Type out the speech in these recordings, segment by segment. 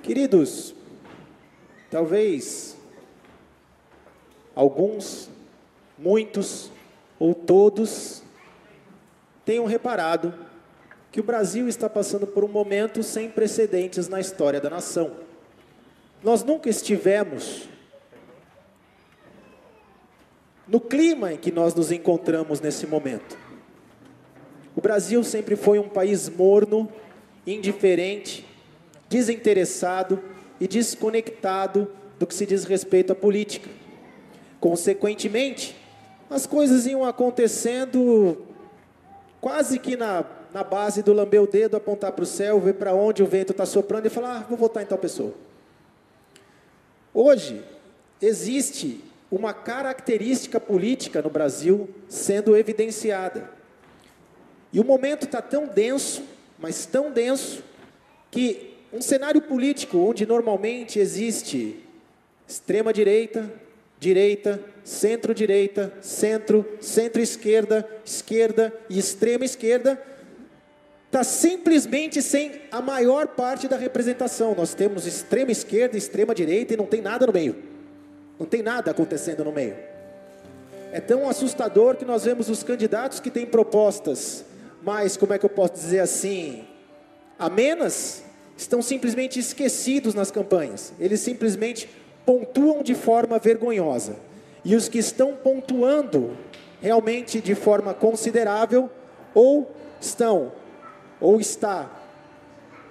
Queridos, talvez alguns, muitos ou todos tenham reparado que o Brasil está passando por um momento sem precedentes na história da nação. Nós nunca estivemos no clima em que nós nos encontramos nesse momento. O Brasil sempre foi um país morno, indiferente, desinteressado e desconectado do que se diz respeito à política. Consequentemente, as coisas iam acontecendo quase que na base do lamber o dedo, apontar para o céu, ver para onde o vento está soprando e falar, vou votar em tal pessoa. Hoje, existe uma característica política no Brasil sendo evidenciada. E o momento está tão denso, mas tão denso, que um cenário político onde normalmente existe extrema-direita, direita, centro-direita, centro, centro-esquerda, esquerda e extrema-esquerda, está simplesmente sem a maior parte da representação. Nós temos extrema-esquerda, extrema-direita e não tem nada no meio. Não tem nada acontecendo no meio. É tão assustador que nós vemos os candidatos que têm propostas, mas, como é que eu posso dizer assim, amenas, estão simplesmente esquecidos nas campanhas. Eles simplesmente pontuam de forma vergonhosa. E os que estão pontuando realmente de forma considerável, ou está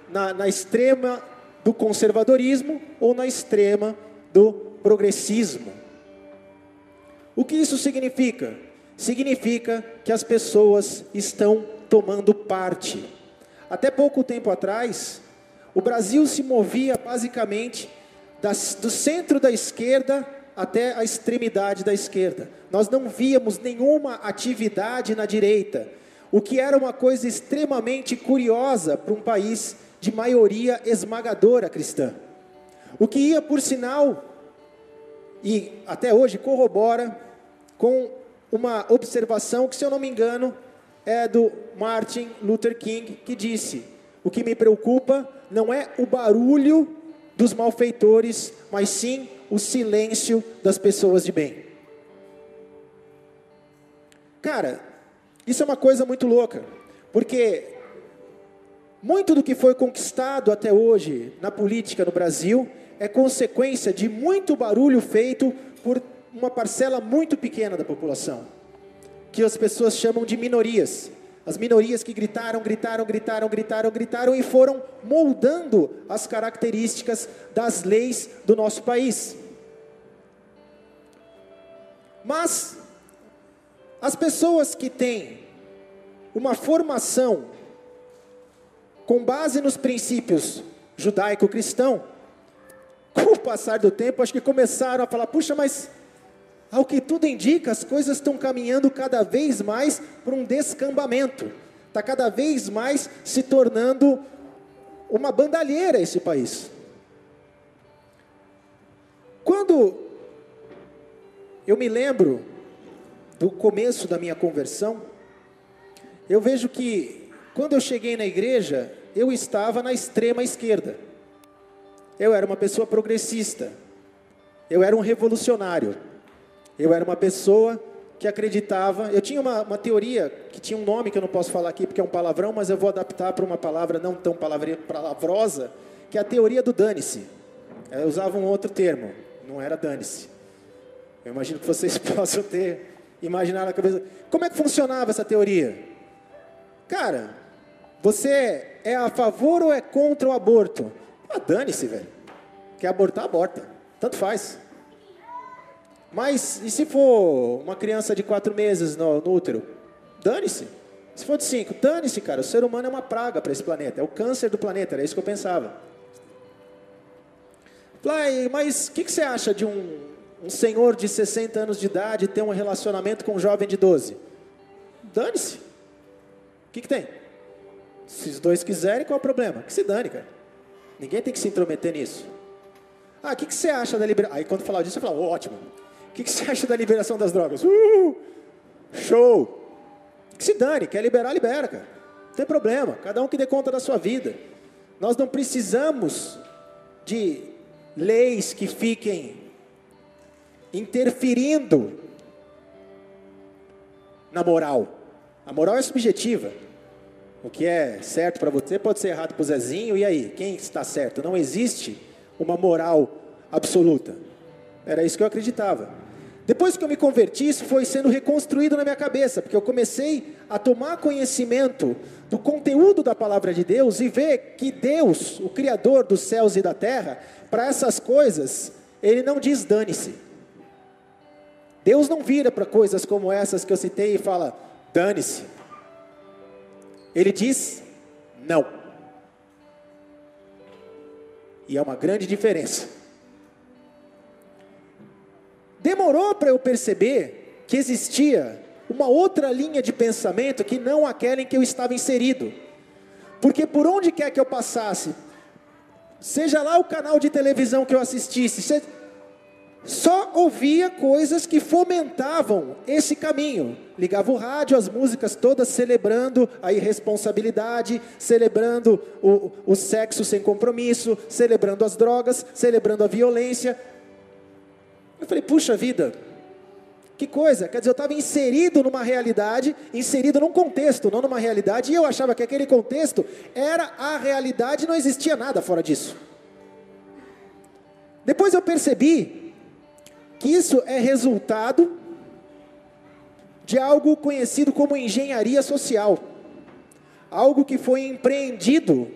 na extrema do conservadorismo, ou na extrema do progressismo. O que isso significa? Significa que as pessoas estão tomando parte. Até pouco tempo atrás, o Brasil se movia basicamente do centro da esquerda até a extremidade da esquerda. Nós não víamos nenhuma atividade na direita, o que era uma coisa extremamente curiosa para um país de maioria esmagadora cristã. O que ia, por sinal, e até hoje corrobora com uma observação que, se eu não me engano, é do Martin Luther King, que disse: o que me preocupa não é o barulho dos malfeitores, mas sim o silêncio das pessoas de bem. Cara, isso é uma coisa muito louca, porque muito do que foi conquistado até hoje na política no Brasil é consequência de muito barulho feito por uma parcela muito pequena da população, que as pessoas chamam de minorias. As minorias que gritaram e foram moldando as características das leis do nosso país. Mas as pessoas que têm uma formação com base nos princípios judaico-cristão, com o passar do tempo, acho que começaram a falar, puxa, mas ao que tudo indica, as coisas estão caminhando cada vez mais para um descambamento. Está cada vez mais se tornando uma bandalheira esse país. Quando eu me lembro do começo da minha conversão, eu vejo que quando eu cheguei na igreja, eu estava na extrema esquerda. Eu era uma pessoa progressista. Eu era um revolucionário. Eu era uma pessoa que acreditava, eu tinha uma teoria, que tinha um nome que eu não posso falar aqui porque é um palavrão, mas eu vou adaptar para uma palavra não tão palavrosa, que é a teoria do dane-se. Eu usava um outro termo, não era dane-se. Eu imagino que vocês possam ter imaginado na cabeça. Como é que funcionava essa teoria? Cara, você é a favor ou é contra o aborto? Ah, dane-se, velho. Quer abortar, aborta. Tanto faz. Mas, e se for uma criança de 4 meses no útero? Dane-se. Se for de 5, dane-se, cara. O ser humano é uma praga para esse planeta. É o câncer do planeta, era isso que eu pensava. Mas o que você acha de um senhor de 60 anos de idade ter um relacionamento com um jovem de 12? Dane-se. O que tem? Se os dois quiserem, qual é o problema? Que se dane, cara. Ninguém tem que se intrometer nisso. Ah, o que você acha da liberação? Aí quando falava disso, eu falava, ótimo. O que você acha da liberação das drogas? Show! Que se dane, quer liberar, libera, cara. Não tem problema, cada um que dê conta da sua vida. Nós não precisamos de leis que fiquem interferindo na moral. A moral é subjetiva. O que é certo para você pode ser errado para o Zezinho, e aí? Quem está certo? Não existe uma moral absoluta. Era isso que eu acreditava. Depois que eu me converti, isso foi sendo reconstruído na minha cabeça, porque eu comecei a tomar conhecimento do conteúdo da palavra de Deus e ver que Deus, o Criador dos céus e da terra, para essas coisas, Ele não diz dane-se. Deus não vira para coisas como essas que eu citei e fala, dane-se. Ele diz, não. E é uma grande diferença. Demorou para eu perceber que existia uma outra linha de pensamento que não aquela em que eu estava inserido. Porque por onde quer que eu passasse, seja lá o canal de televisão que eu assistisse, só ouvia coisas que fomentavam esse caminho. Ligava o rádio, as músicas todas celebrando a irresponsabilidade, celebrando o sexo sem compromisso, celebrando as drogas, celebrando a violência. Eu falei, puxa vida, que coisa, quer dizer, eu estava inserido numa realidade, inserido num contexto, não numa realidade, e eu achava que aquele contexto era a realidade, não existia nada fora disso. Depois eu percebi que isso é resultado de algo conhecido como engenharia social, algo que foi empreendido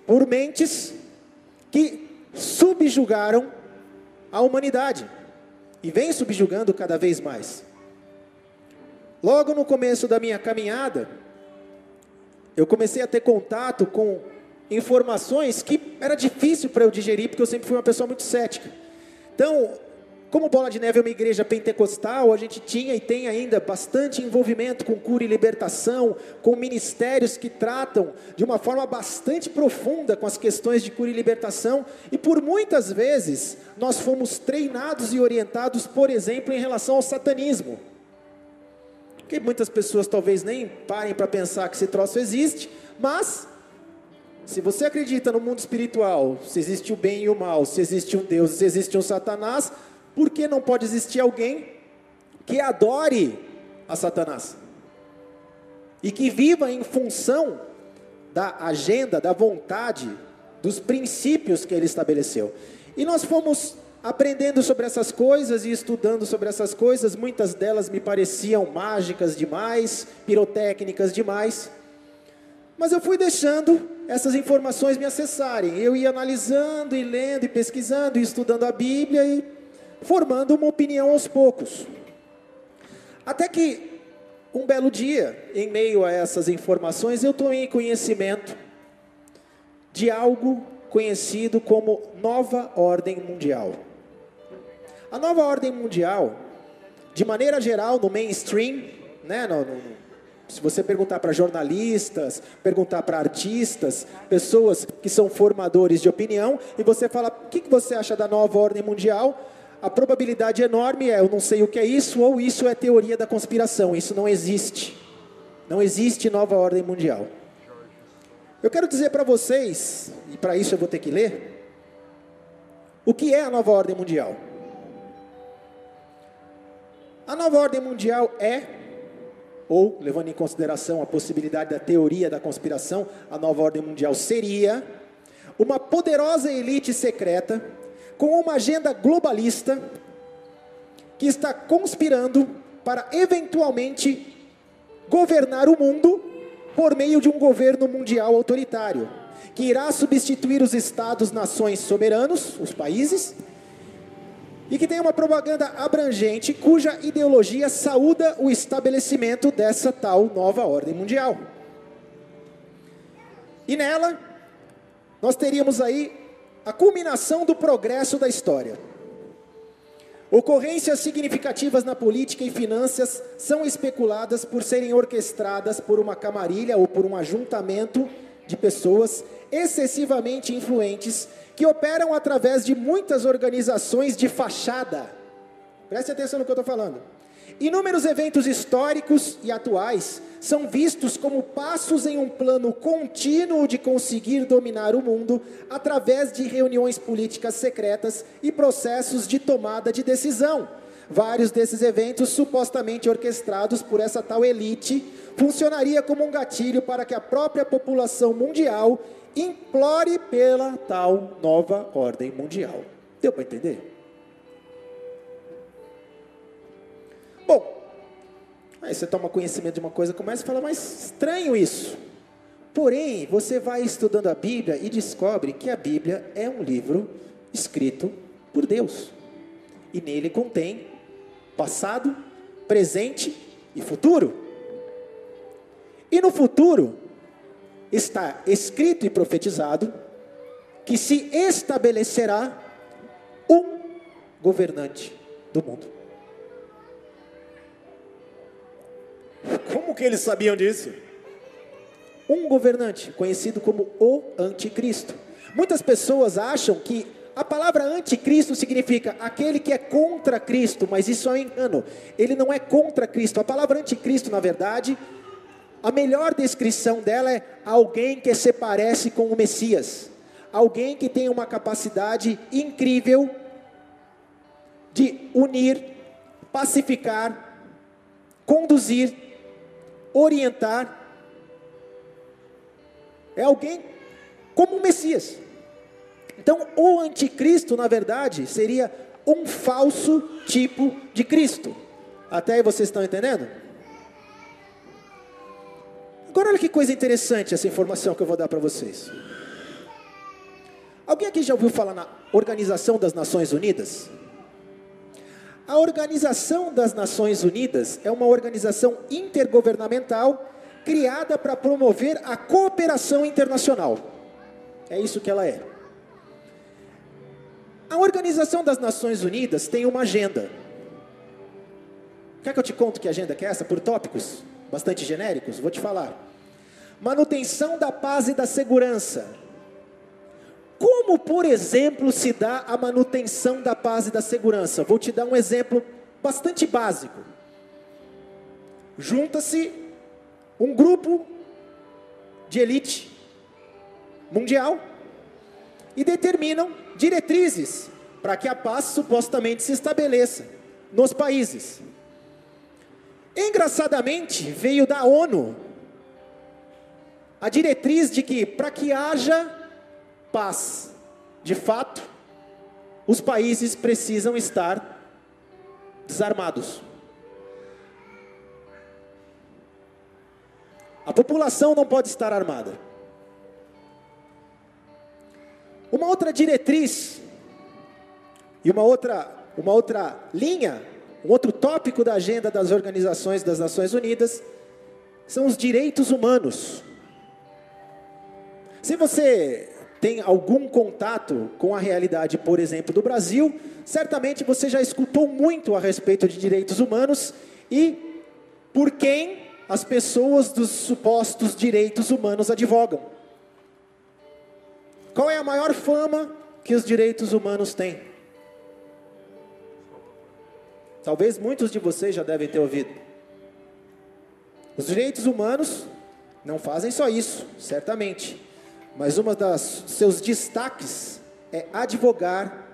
por mentes que subjugaram a humanidade, e vem subjugando cada vez mais. Logo no começo da minha caminhada, eu comecei a ter contato com informações que era difícil para eu digerir, porque eu sempre fui uma pessoa muito cética. Então, como Bola de Neve é uma igreja pentecostal, a gente tinha e tem ainda bastante envolvimento com cura e libertação, com ministérios que tratam de uma forma bastante profunda com as questões de cura e libertação, e por muitas vezes nós fomos treinados e orientados, por exemplo, em relação ao satanismo. Que muitas pessoas talvez nem parem para pensar que esse troço existe, mas se você acredita no mundo espiritual, se existe o bem e o mal, se existe um Deus, se existe um Satanás, por que não pode existir alguém que adore a Satanás? E que viva em função da agenda, da vontade, dos princípios que ele estabeleceu. E nós fomos aprendendo sobre essas coisas e estudando sobre essas coisas. Muitas delas me pareciam mágicas demais, pirotécnicas demais. Mas eu fui deixando essas informações me acessarem. Eu ia analisando e lendo e pesquisando e estudando a Bíblia e formando uma opinião aos poucos. Até que, um belo dia, em meio a essas informações, eu tomei conhecimento de algo conhecido como Nova Ordem Mundial. A Nova Ordem Mundial, de maneira geral, no mainstream, né, se você perguntar para jornalistas, perguntar para artistas, pessoas que são formadores de opinião, e você fala, o que você acha da Nova Ordem Mundial? A probabilidade enorme é, eu não sei o que é isso, ou isso é teoria da conspiração, isso não existe. Não existe Nova Ordem Mundial. Eu quero dizer para vocês, e para isso eu vou ter que ler, o que é a Nova Ordem Mundial. A Nova Ordem Mundial é, ou levando em consideração a possibilidade da teoria da conspiração, a Nova Ordem Mundial seria uma poderosa elite secreta com uma agenda globalista que está conspirando para eventualmente governar o mundo por meio de um governo mundial autoritário, que irá substituir os estados-nações soberanos, os países, e que tem uma propaganda abrangente cuja ideologia saúda o estabelecimento dessa tal nova ordem mundial. E nela, nós teríamos aí a culminação do progresso da história. Ocorrências significativas na política e finanças são especuladas por serem orquestradas por uma camarilha ou por um ajuntamento de pessoas excessivamente influentes que operam através de muitas organizações de fachada. Preste atenção no que eu estou falando. Inúmeros eventos históricos e atuais são vistos como passos em um plano contínuo de conseguir dominar o mundo através de reuniões políticas secretas e processos de tomada de decisão. Vários desses eventos, supostamente orquestrados por essa tal elite, funcionaria como um gatilho para que a própria população mundial implore pela tal nova ordem mundial. Deu para entender? Bom, aí você toma conhecimento de uma coisa, começa a falar, mas estranho isso. Porém, você vai estudando a Bíblia e descobre que a Bíblia é um livro escrito por Deus. E nele contém passado, presente e futuro. E no futuro está escrito e profetizado que se estabelecerá um governante do mundo. Como que eles sabiam disso? Um governante, conhecido como o anticristo. Muitas pessoas acham que a palavra anticristo significa aquele que é contra Cristo, mas isso é um engano. Ele não é contra Cristo. A palavra anticristo, na verdade, a melhor descrição dela é alguém que se parece com o Messias. Alguém que tem uma capacidade incrível de unir, pacificar, conduzir, orientar. É alguém como o Messias. Então, o anticristo, na verdade, seria um falso tipo de Cristo. Até aí vocês estão entendendo? Agora, olha que coisa interessante essa informação que eu vou dar para vocês. Alguém aqui já ouviu falar na Organização das Nações Unidas? A Organização das Nações Unidas é uma organização intergovernamental criada para promover a cooperação internacional. É isso que ela é. A Organização das Nações Unidas tem uma agenda. Quer que eu te conte que agenda que é essa? Por tópicos bastante genéricos? Vou te falar. Manutenção da paz e da segurança. Como, por exemplo, se dá a manutenção da paz e da segurança? Vou te dar um exemplo bastante básico. Junta-se um grupo de elite mundial e determinam diretrizes para que a paz supostamente se estabeleça nos países. Engraçadamente, veio da ONU a diretriz de que para que haja paz, de fato, os países precisam estar desarmados. A população não pode estar armada. Uma outra diretriz e uma outra linha, um outro tópico da agenda das organizações das Nações Unidas são os direitos humanos. Se você tem algum contato com a realidade, por exemplo, do Brasil, certamente você já escutou muito a respeito de direitos humanos e por quem as pessoas dos supostos direitos humanos advogam. Qual é a maior fama que os direitos humanos têm? Talvez muitos de vocês já devem ter ouvido. Os direitos humanos não fazem só isso, certamente. Mas uma das seus destaques é advogar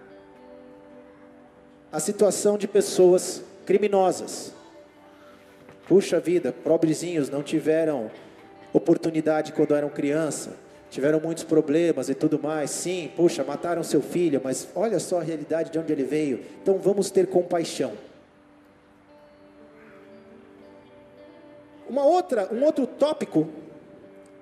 a situação de pessoas criminosas. Puxa vida, pobrezinhos não tiveram oportunidade quando eram criança, tiveram muitos problemas e tudo mais. Sim, puxa, mataram seu filho, mas olha só a realidade de onde ele veio. Então vamos ter compaixão. Um outro tópico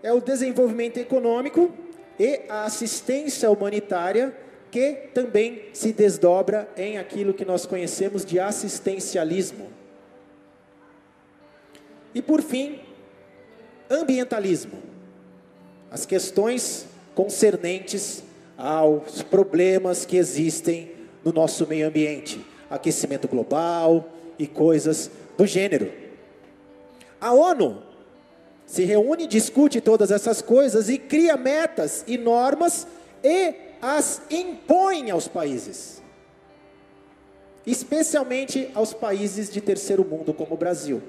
é o desenvolvimento econômico e a assistência humanitária, que também se desdobra em aquilo que nós conhecemos de assistencialismo. E por fim, ambientalismo. As questões concernentes aos problemas que existem no nosso meio ambiente, aquecimento global e coisas do gênero. A ONU se reúne, discute todas essas coisas e cria metas e normas e as impõe aos países. especialmente aos países de terceiro mundo como o Brasil.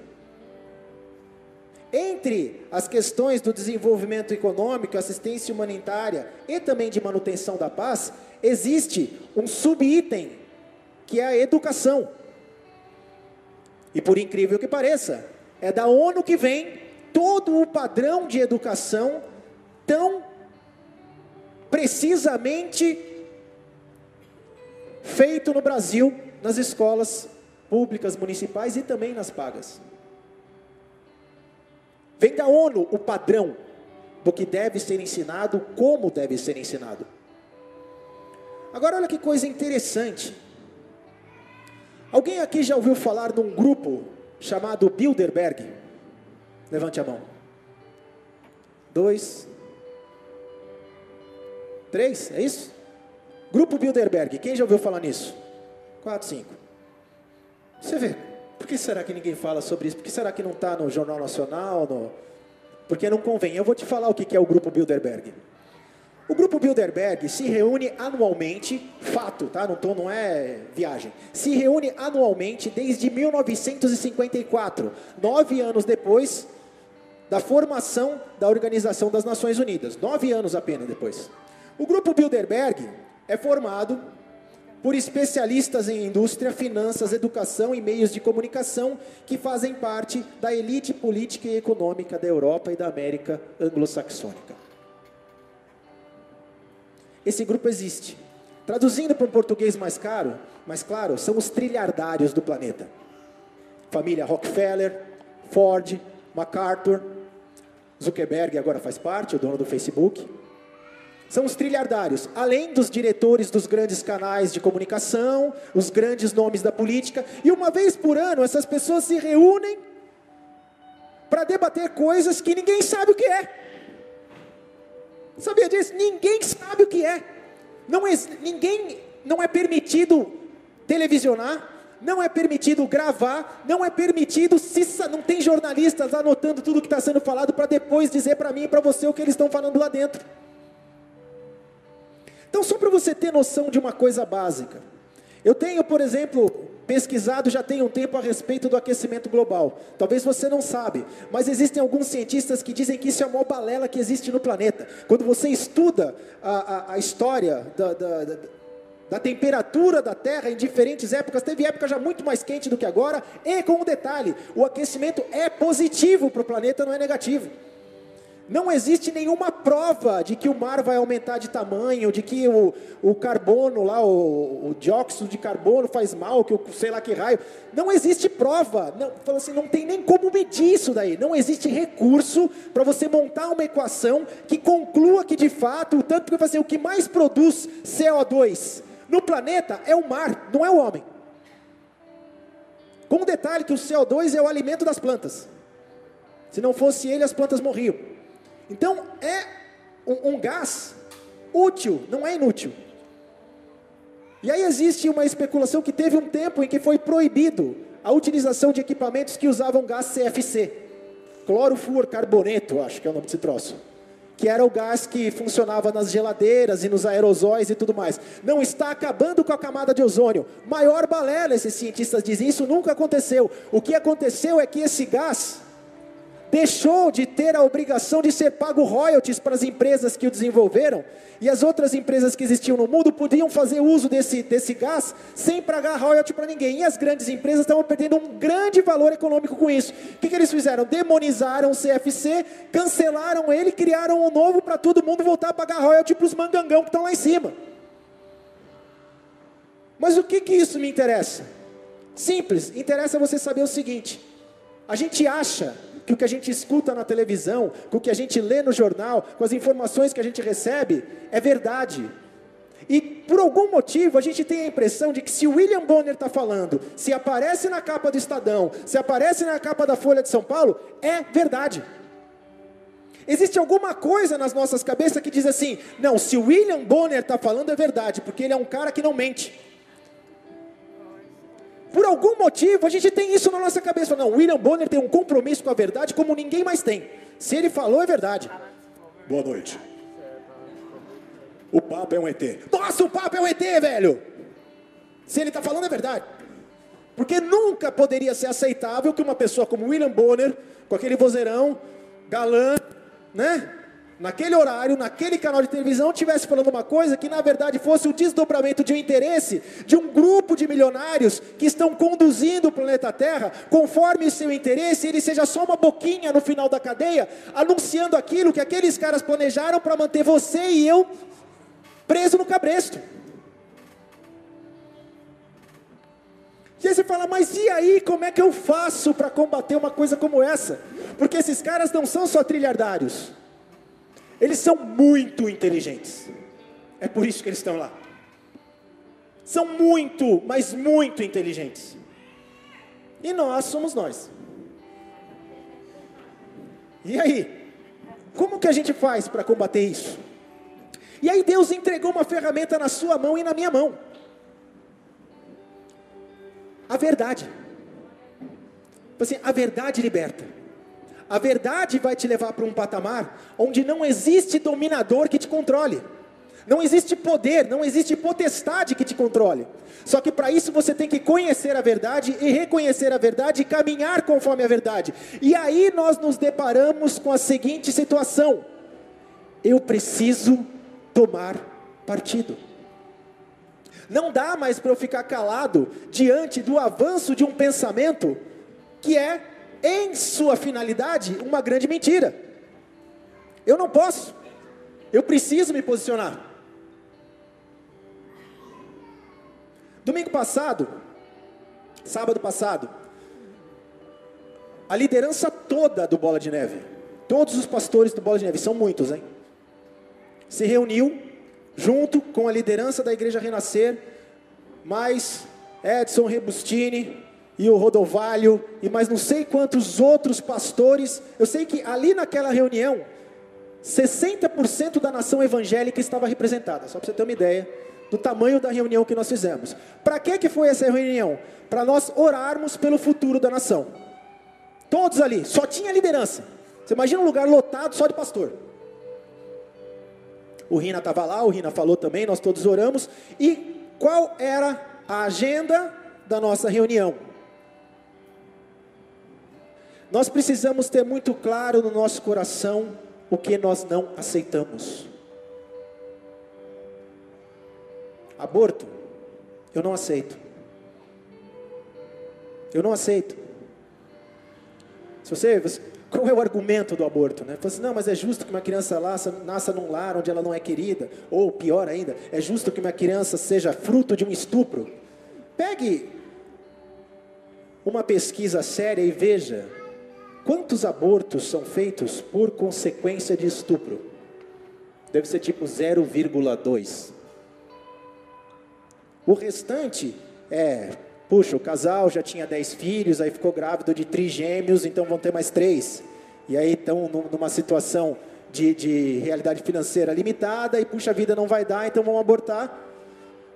Entre as questões do desenvolvimento econômico, assistência humanitária e também de manutenção da paz, existe um subitem, que é a educação. E por incrível que pareça, é da ONU que vem todo o padrão de educação tão precisamente feito no Brasil, nas escolas públicas, municipais e também nas pagas. Vem da ONU o padrão do que deve ser ensinado, como deve ser ensinado. Agora olha que coisa interessante. Alguém aqui já ouviu falar num grupo chamado Bilderberg? Levante a mão. 2, 3, é isso? Grupo Bilderberg, quem já ouviu falar nisso? 4, 5. Você vê, por que será que ninguém fala sobre isso? Por que será que não está no Jornal Nacional? Porque não convém. Eu vou te falar o que é o Grupo Bilderberg. O Grupo Bilderberg se reúne anualmente, fato, tá? Não é viagem. Se reúne anualmente desde 1954, 9 anos depois da formação da Organização das Nações Unidas. 9 anos apenas depois. O Grupo Bilderberg é formado por especialistas em indústria, finanças, educação e meios de comunicação que fazem parte da elite política e econômica da Europa e da América anglo-saxônica. Esse grupo existe. Traduzindo para um português mais claro, são os trilhardários do planeta. Família Rockefeller, Ford, MacArthur, Zuckerberg agora faz parte, o dono do Facebook. São os trilhardários, além dos diretores dos grandes canais de comunicação, os grandes nomes da política. E uma vez por ano, essas pessoas se reúnem para debater coisas que ninguém sabe o que é. Sabia disso? Ninguém sabe o que é. Não é permitido televisionar, não é permitido gravar, não é permitido, não tem jornalistas anotando tudo que está sendo falado para depois dizer para mim e para você o que eles estão falando lá dentro. Então, só para você ter noção de uma coisa básica. Eu tenho, por exemplo, pesquisado já tem um tempo a respeito do aquecimento global. Talvez você não sabe, mas existem alguns cientistas que dizem que isso é a maior balela que existe no planeta. Quando você estuda a história da temperatura da Terra em diferentes épocas, teve época já muito mais quente do que agora, e com um detalhe, o aquecimento é positivo para o planeta, não é negativo. Não existe nenhuma prova de que o mar vai aumentar de tamanho, de que o carbono lá, o dióxido de carbono faz mal, que sei lá que raio. Não existe prova, não tem nem como medir isso daí. Não existe recurso para você montar uma equação que conclua que de fato, tanto que o que mais produz CO2 no planeta é o mar, não é o homem. Com um detalhe que o CO2 é o alimento das plantas. Se não fosse ele, as plantas morriam. Então, é um gás útil, não é inútil. E aí existe uma especulação que teve um tempo em que foi proibido a utilização de equipamentos que usavam gás CFC. Clorofluorcarboneto, acho que é o nome desse troço. Que era o gás que funcionava nas geladeiras e nos aerosóis e tudo mais. Não está acabando com a camada de ozônio. Maior balela, esses cientistas dizem, isso nunca aconteceu. O que aconteceu é que esse gás deixou de ter a obrigação de ser pago royalties para as empresas que o desenvolveram, e as outras empresas que existiam no mundo podiam fazer uso desse gás sem pagar royalty para ninguém, e as grandes empresas estavam perdendo um grande valor econômico com isso. O que eles fizeram? Demonizaram o CFC, cancelaram ele, criaram um novo para todo mundo voltar a pagar royalty para os mangangão que estão lá em cima. Mas o que isso me interessa? Simples, interessa você saber o seguinte: a gente acha que o que a gente escuta na televisão, com o que a gente lê no jornal, com as informações que a gente recebe, é verdade. E por algum motivo a gente tem a impressão de que se o William Bonner está falando, se aparece na capa do Estadão, se aparece na capa da Folha de São Paulo, é verdade. Existe alguma coisa nas nossas cabeças que diz assim, não, se o William Bonner está falando é verdade, porque ele é um cara que não mente. Por algum motivo, a gente tem isso na nossa cabeça. Não, William Bonner tem um compromisso com a verdade como ninguém mais tem. Se ele falou, é verdade. Boa noite. O Papa é um ET. Nossa, o Papa é um ET, velho. Se ele está falando, é verdade. Porque nunca poderia ser aceitável que uma pessoa como William Bonner, com aquele vozeirão, galã, né? Naquele horário, naquele canal de televisão, estivesse falando uma coisa que na verdade fosse o desdobramento de um interesse de um grupo de milionários que estão conduzindo o planeta Terra, conforme o seu interesse, ele seja só uma boquinha no final da cadeia, anunciando aquilo que aqueles caras planejaram para manter você e eu preso no cabresto. E aí você fala, mas e aí, como é que eu faço para combater uma coisa como essa? Porque esses caras não são só trilhardários. Eles são muito inteligentes. É por isso que eles estão lá. São muito, mas muito inteligentes. E nós somos nós. E aí? Como que a gente faz para combater isso? E aí Deus entregou uma ferramenta na sua mão e na minha mão. A verdade. Assim, a verdade liberta. A verdade vai te levar para um patamar onde não existe dominador que te controle. Não existe poder, não existe potestade que te controle. Só que para isso você tem que conhecer a verdade e reconhecer a verdade e caminhar conforme a verdade. E aí nós nos deparamos com a seguinte situação: eu preciso tomar partido. Não dá mais para eu ficar calado diante do avanço de um pensamento que é, em sua finalidade, uma grande mentira. Eu não posso. Eu preciso me posicionar. Domingo passado, sábado passado, a liderança toda do Bola de Neve, todos os pastores do Bola de Neve, são muitos, hein? Se reuniu junto com a liderança da Igreja Renascer, mais Edson Rebustini e o Rodovalho, e mais não sei quantos outros pastores. Eu sei que ali naquela reunião, 60% da nação evangélica estava representada, só para você ter uma ideia do tamanho da reunião que nós fizemos. Para que foi essa reunião? Para nós orarmos pelo futuro da nação. Todos ali, só tinha liderança. Você imagina um lugar lotado só de pastor. O Rina estava lá, o Rina falou também, nós todos oramos. E qual era a agenda da nossa reunião? Nós precisamos ter muito claro no nosso coração o que nós não aceitamos. Aborto, eu não aceito. Eu não aceito. Qual é o argumento do aborto, né? Você fala assim, não, mas é justo que uma criança nasça num lar onde ela não é querida, ou pior ainda, é justo que uma criança seja fruto de um estupro. Pegue uma pesquisa séria e veja quantos abortos são feitos por consequência de estupro. Deve ser tipo 0,2. O restante puxa, o casal já tinha 10 filhos, aí ficou grávido de trigêmeos, então vão ter mais 3. E aí estão numa situação de realidade financeira limitada, e puxa, a vida não vai dar, então vão abortar.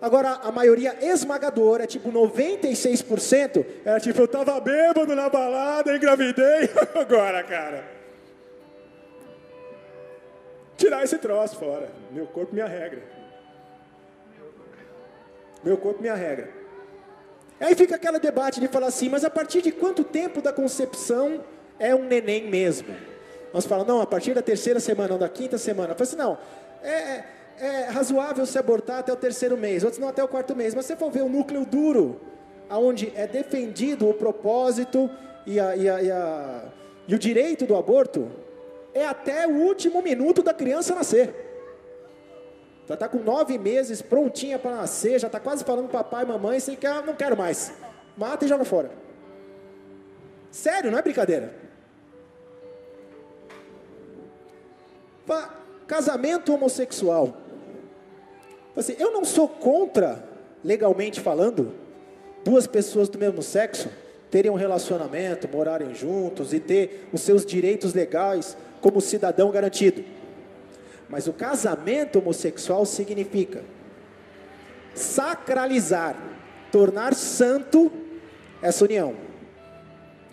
Agora, a maioria esmagadora, tipo 96%, era tipo, eu estava bêbado na balada, engravidei, agora, cara. Tirar esse troço fora, meu corpo, minha regra. Meu corpo, minha regra. Aí fica aquele debate de falar assim, mas a partir de quanto tempo da concepção é um neném mesmo? Nós falamos, não, a partir da 3ª semana, ou da 5ª semana. Eu falo assim, não, é razoável se abortar até o 3º mês, outros não até o 4º mês. Mas se você for ver o núcleo duro, onde é defendido o propósito e o direito do aborto, é até o último minuto da criança nascer. Já está com 9 meses, prontinha para nascer, já está quase falando papai, mamãe, você quer, não quero mais. Mata e joga fora. Sério, não é brincadeira. Casamento homossexual. Assim, eu não sou contra, legalmente falando, 2 pessoas do mesmo sexo terem um relacionamento, morarem juntos e ter os seus direitos legais como cidadão garantido. Mas o casamento homossexual significa sacralizar, tornar santo essa união.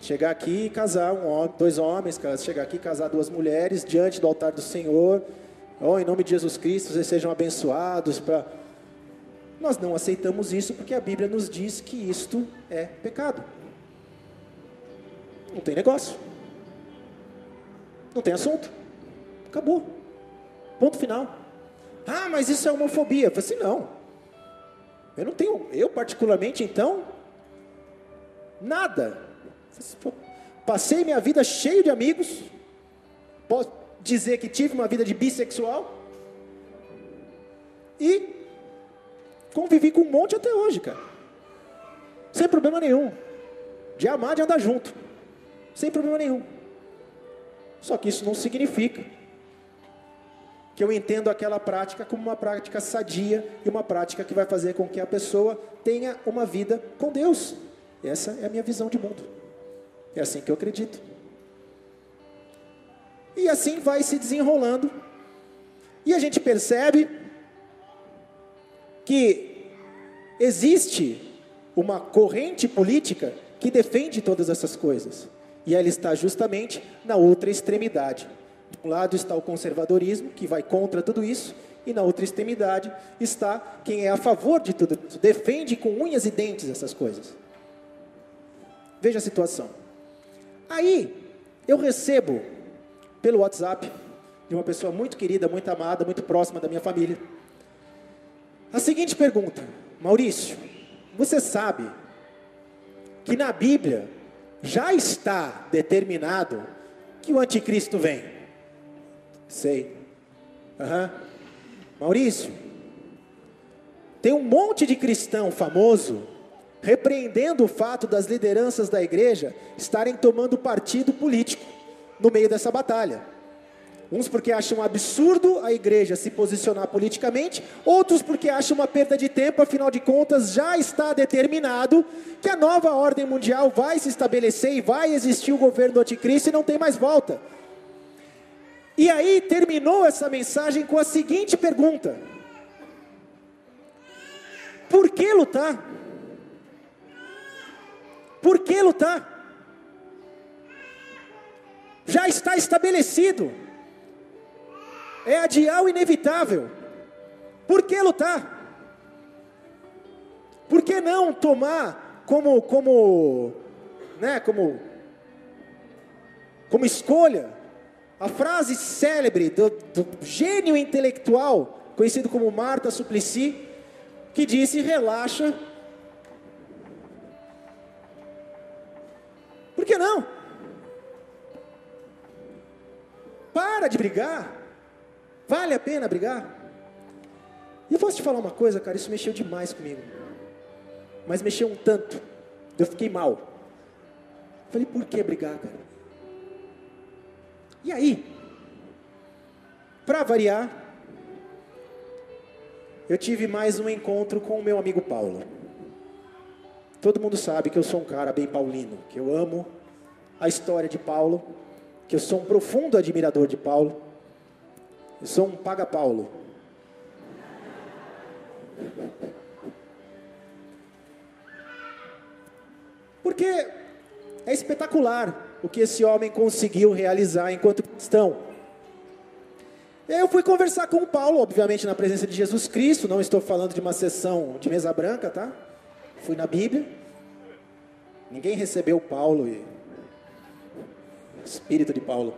Chegar aqui e casar 2 homens, chegar aqui e casar 2 mulheres diante do altar do Senhor. Em nome de Jesus Cristo, vocês sejam abençoados. nós não aceitamos isso porque a Bíblia nos diz que isto é pecado. Não tem negócio. Não tem assunto. Acabou. Ponto final. Ah, mas isso é homofobia. Eu falei assim, não. Eu não tenho, eu particularmente então, nada. Passei minha vida cheio de amigos. Posso dizer que tive uma vida de bissexual. E convivi com um monte até hoje, cara. Sem problema nenhum. De amar, de andar junto. Sem problema nenhum. Só que isso não significa que eu entendo aquela prática como uma prática sadia e uma prática que vai fazer com que a pessoa tenha uma vida com Deus. Essa é a minha visão de mundo. É assim que eu acredito. E assim vai se desenrolando. E a gente percebe que existe uma corrente política que defende todas essas coisas. E ela está justamente na outra extremidade. De um lado está o conservadorismo, que vai contra tudo isso, e na outra extremidade está quem é a favor de tudo isso, defende com unhas e dentes essas coisas. Veja a situação. Aí, eu recebo, pelo WhatsApp, de uma pessoa muito querida, muito amada, muito próxima da minha família, a seguinte pergunta: Maurício, você sabe que na Bíblia já está determinado que o anticristo vem? Sei. Maurício, tem um monte de cristão famoso repreendendo o fato das lideranças da igreja estarem tomando partido político no meio dessa batalha. Uns porque acham absurdo a igreja se posicionar politicamente, outros porque acham uma perda de tempo, afinal de contas já está determinado que a nova ordem mundial vai se estabelecer e vai existir o governo do anticristo e não tem mais volta. E aí terminou essa mensagem com a seguinte pergunta: por que lutar? Por que lutar? Já está estabelecido. É adiar o inevitável. Por que lutar? Por que não tomar como escolha a frase célebre do gênio intelectual, conhecido como Marta Suplicy, que disse: relaxa. Por que não? Para de brigar. Vale a pena brigar? E eu posso te falar uma coisa, cara, isso mexeu demais comigo. Mas mexeu um tanto. Eu fiquei mal. Falei, por que brigar, cara? E aí, para variar, eu tive mais um encontro com o meu amigo Paulo. Todo mundo sabe que eu sou um cara bem paulino, que eu amo a história de Paulo, que eu sou um profundo admirador de Paulo. Eu sou um paga-Paulo. Porque é espetacular o que esse homem conseguiu realizar enquanto cristão. Eu fui conversar com o Paulo, obviamente na presença de Jesus Cristo. Não estou falando de uma sessão de mesa branca, tá? Fui na Bíblia. Ninguém recebeu Paulo e o espírito de Paulo.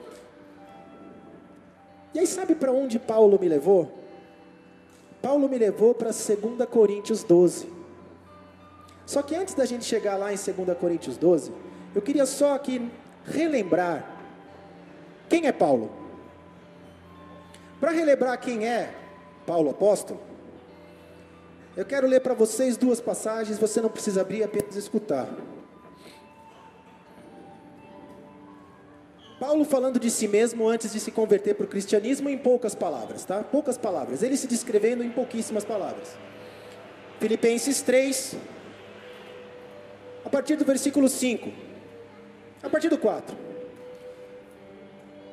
E aí sabe para onde Paulo me levou? Paulo me levou para 2 Coríntios 12. Só que antes da gente chegar lá em 2 Coríntios 12, eu queria só aqui relembrar quem é Paulo. Para relembrar quem é Paulo apóstolo, eu quero ler para vocês duas passagens, você não precisa abrir, apenas escutar. Paulo falando de si mesmo antes de se converter para o cristianismo em poucas palavras, tá? Poucas palavras, ele se descrevendo em pouquíssimas palavras. Filipenses 3, a partir do versículo 5, a partir do 4.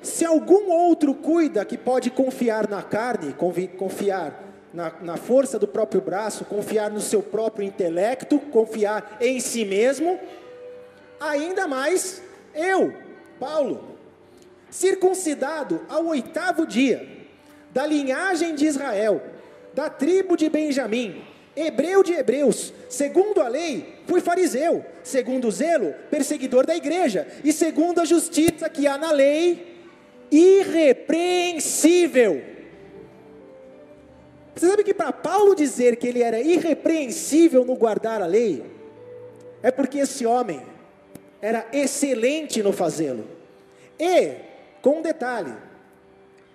Se algum outro cuida que pode confiar na carne, confiar na força do próprio braço, confiar no seu próprio intelecto, confiar em si mesmo, ainda mais eu, Paulo, circuncidado ao 8º dia, da linhagem de Israel, da tribo de Benjamim, hebreu de hebreus, segundo a lei, fui fariseu, segundo o zelo, perseguidor da igreja, e segundo a justiça que há na lei, irrepreensível. Você sabe que para Paulo dizer que ele era irrepreensível no guardar a lei, é porque esse homem era excelente no fazê-lo. E, com um detalhe,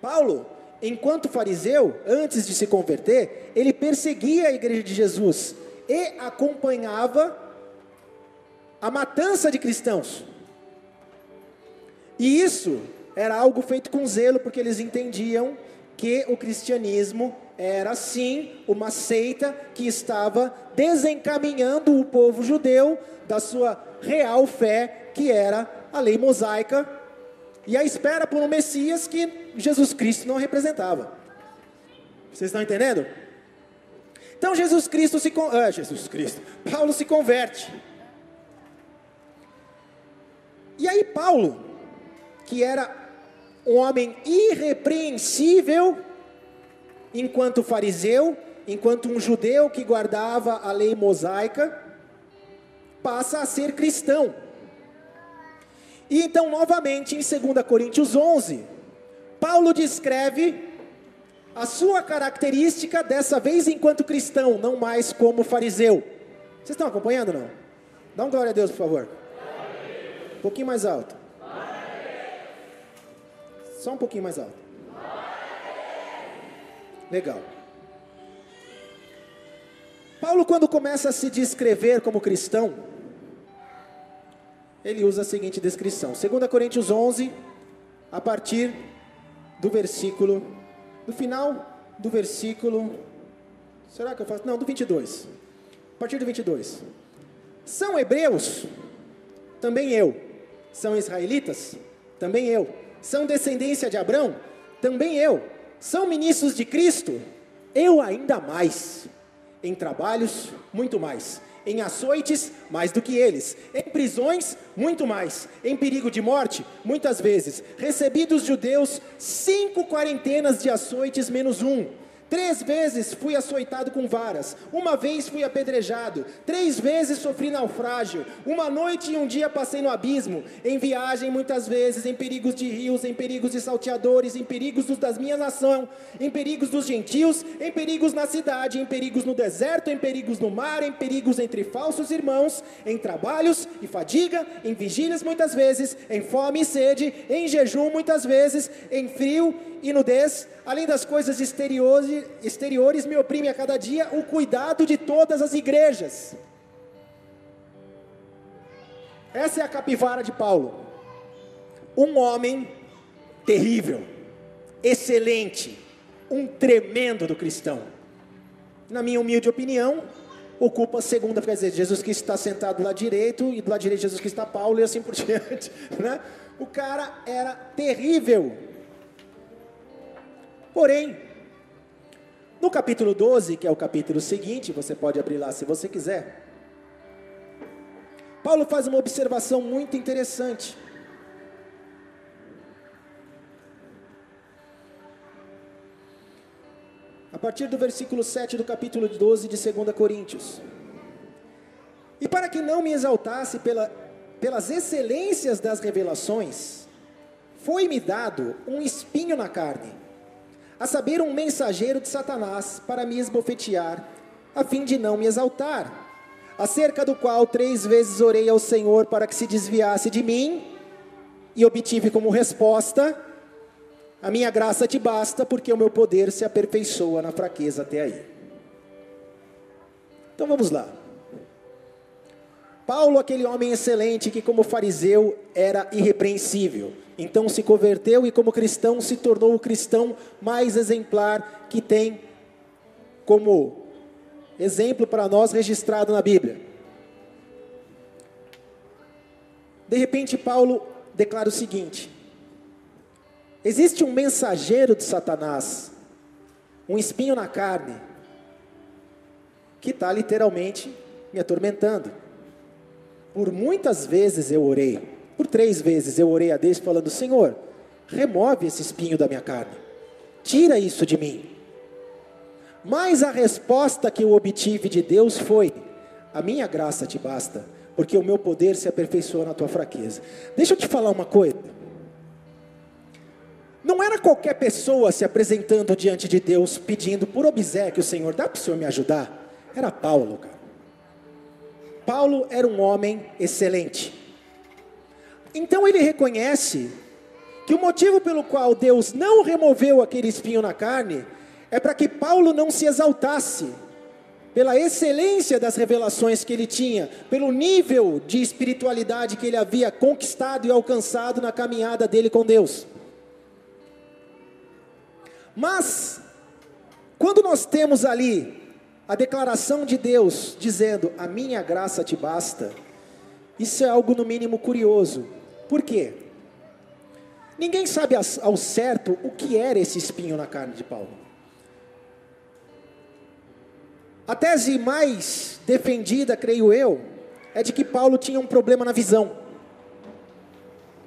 Paulo, enquanto fariseu, antes de se converter, ele perseguia a igreja de Jesus e acompanhava a matança de cristãos. E isso era algo feito com zelo, porque eles entendiam que o cristianismo era sim uma seita que estava desencaminhando o povo judeu da sua real fé, que era a lei mosaica, e a espera por um Messias que Jesus Cristo não representava. Vocês estão entendendo? Então Paulo se converte. E aí Paulo, que era um homem irrepreensível, enquanto fariseu, enquanto um judeu que guardava a lei mosaica, passa a ser cristão. E então, novamente, em 2 Coríntios 11, Paulo descreve a sua característica, dessa vez enquanto cristão, não mais como fariseu. Vocês estão acompanhando, não? Dá um glória a Deus, por favor. Um pouquinho mais alto. Só um pouquinho mais alto. Legal. Paulo, quando começa a se descrever como cristão, ele usa a seguinte descrição: 2 Coríntios 11, a partir do versículo, do final do versículo, será que eu faço? Não, do 22, a partir do 22. São hebreus? Também eu. São israelitas? Também eu. São descendência de Abraão? Também eu. São ministros de Cristo? Eu ainda mais. Em trabalhos, muito mais. Em açoites, mais do que eles. Em prisões, muito mais. Em perigo de morte, muitas vezes. Recebi dos judeus 5 quarentenas de açoites menos um. 3 vezes fui açoitado com varas. 1 vez fui apedrejado. 3 vezes sofri naufrágio. 1 noite e 1 dia passei no abismo. Em viagem muitas vezes, em perigos de rios, em perigos de salteadores, em perigos das minha nação, em perigos dos gentios, em perigos na cidade, em perigos no deserto, em perigos no mar, em perigos entre falsos irmãos, em trabalhos e fadiga, em vigílias muitas vezes, em fome e sede, em jejum muitas vezes, em frio e nudez. Além das coisas exteriores, me oprime a cada dia o cuidado de todas as igrejas. Essa é a capivara de Paulo. Um homem terrível, excelente, um tremendo do cristão. Na minha humilde opinião, ocupa a segunda, quer dizer, Jesus Cristo está sentado do lado direito, e do lado direito Jesus Cristo está Paulo, e assim por diante, né? O cara era terrível. Porém, no capítulo 12, que é o capítulo seguinte, você pode abrir lá se você quiser, Paulo faz uma observação muito interessante. A partir do versículo 7 do capítulo 12 de 2 Coríntios. E para que não me exaltasse pelas excelências das revelações, foi-me dado um espinho na carne, a saber, um mensageiro de Satanás, para me esbofetear, a fim de não me exaltar, acerca do qual 3 vezes orei ao Senhor para que se desviasse de mim, e obtive como resposta: a minha graça te basta, porque o meu poder se aperfeiçoa na fraqueza. Até aí. Então vamos lá. Paulo, aquele homem excelente que como fariseu era irrepreensível, então se converteu e como cristão se tornou o cristão mais exemplar que tem como exemplo para nós registrado na Bíblia. De repente Paulo declara o seguinte: existe um mensageiro de Satanás, um espinho na carne, que está literalmente me atormentando. Por muitas vezes eu orei, por 3 vezes eu orei a Deus falando: Senhor, remove esse espinho da minha carne, tira isso de mim. Mas a resposta que eu obtive de Deus foi: a minha graça te basta, porque o meu poder se aperfeiçoa na tua fraqueza. Deixa eu te falar uma coisa. Não era qualquer pessoa se apresentando diante de Deus, pedindo por obséquio: Senhor, dá para o Senhor me ajudar? Era Paulo, cara. Paulo era um homem excelente. Então ele reconhece que o motivo pelo qual Deus não removeu aquele espinho na carne é para que Paulo não se exaltasse pela excelência das revelações que ele tinha, pelo nível de espiritualidade que ele havia conquistado e alcançado na caminhada dele com Deus. Mas, quando nós temos ali a declaração de Deus dizendo: a minha graça te basta, isso é algo no mínimo curioso. Por quê? Ninguém sabe ao certo o que era esse espinho na carne de Paulo. A tese mais defendida, creio eu, é de que Paulo tinha um problema na visão.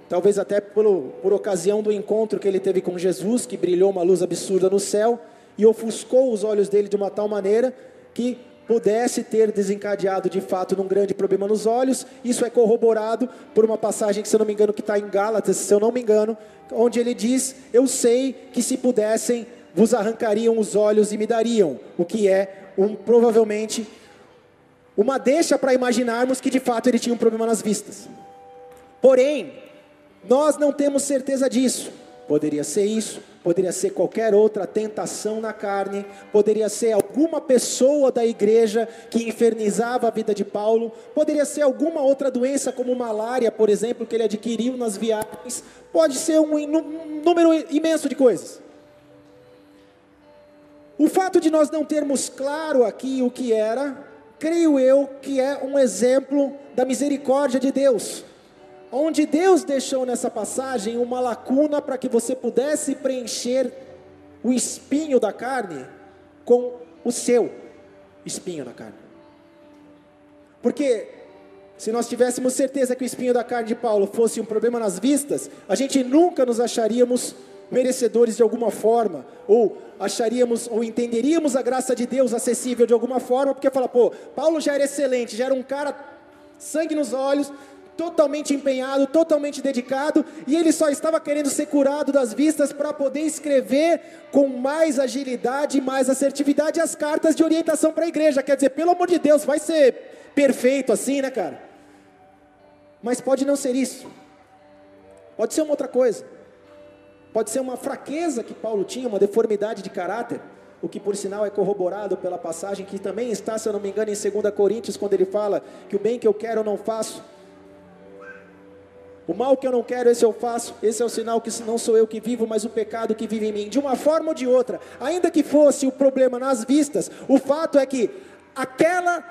Talvez até por ocasião do encontro que ele teve com Jesus, que brilhou uma luz absurda no céu e ofuscou os olhos dele de uma tal maneira que pudesse ter desencadeado de fato num grande problema nos olhos. Isso é corroborado por uma passagem que, se eu não me engano, que está em Gálatas, se eu não me engano, onde ele diz: eu sei que se pudessem, vos arrancariam os olhos e me dariam, o que é provavelmente uma deixa para imaginarmos que de fato ele tinha um problema nas vistas. Porém, nós não temos certeza disso. Poderia ser isso, poderia ser qualquer outra tentação na carne, poderia ser alguma pessoa da igreja que infernizava a vida de Paulo, poderia ser alguma outra doença como malária, por exemplo, que ele adquiriu nas viagens. Pode ser um número imenso de coisas. O fato de nós não termos claro aqui o que era, creio eu que é um exemplo da misericórdia de Deus, onde Deus deixou nessa passagem uma lacuna para que você pudesse preencher o espinho da carne com o seu espinho na carne. Porque se nós tivéssemos certeza que o espinho da carne de Paulo fosse um problema nas vistas, a gente nunca nos acharíamos merecedores de alguma forma, ou acharíamos, ou entenderíamos a graça de Deus acessível de alguma forma, porque fala: pô, Paulo já era excelente, já era um cara sangue nos olhos, totalmente empenhado, totalmente dedicado, e ele só estava querendo ser curado das vistas para poder escrever com mais agilidade e mais assertividade as cartas de orientação para a igreja. Quer dizer, pelo amor de Deus, vai ser perfeito assim, né, cara? Mas pode não ser isso, pode ser uma outra coisa, pode ser uma fraqueza que Paulo tinha, uma deformidade de caráter, o que por sinal é corroborado pela passagem que também está, se eu não me engano, em 2 Coríntios, quando ele fala que o bem que eu quero eu não faço, o mal que eu não quero, esse eu faço. Esse é o sinal que não sou eu que vivo, mas o pecado que vive em mim. De uma forma ou de outra, ainda que fosse o problema nas vistas, o fato é que aquela